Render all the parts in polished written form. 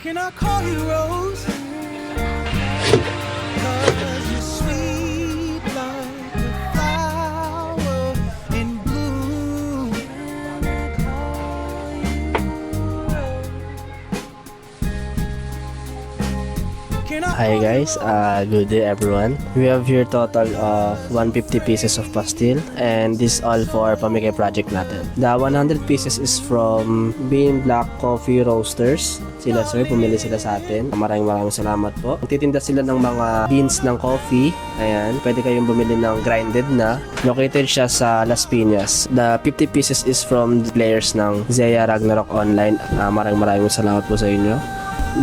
Can I call you Rose? 'Cause you're sweet like a flower in bloom. Can I Hi guys, good day everyone. We have here total of 150 pieces of pastil and this all for pamigay project natin. The 100 pieces is from Bean Black Coffee Roasters. Sila sir, pumili sila sa atin. Maraming salamat po. Titinda sila ng mga beans ng coffee. Ayan, pwede kayong bumili ng grinded na. Located siya sa Las Piñas. The 50 pieces is from players ng Zeya Ragnarok Online. Maraming salamat po sa inyo.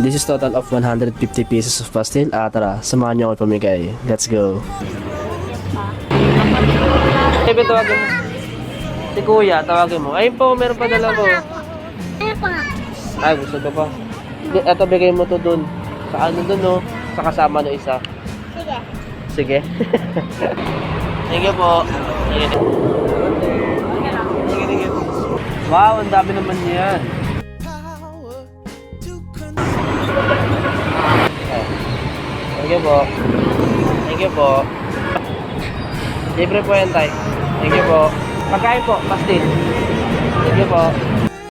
This is total of 150 pieces of pastil. Tara, samahan niyo ako pamigay. Let's go. Ebe, tawagin mo. Si Kuya, tawagin mo. Ayun po, meron pa dala mo. Ay, gusto ko pa. Eto, bigay mo to dun. Sa ano dun, no? Sa kasama no isa. Sige. Thank you po. Sige. Wow, ang dami naman yan. Thank you po. Thank you po. Libre po yan, tay. Thank you po. Pagkain po, pastil. Thank you po.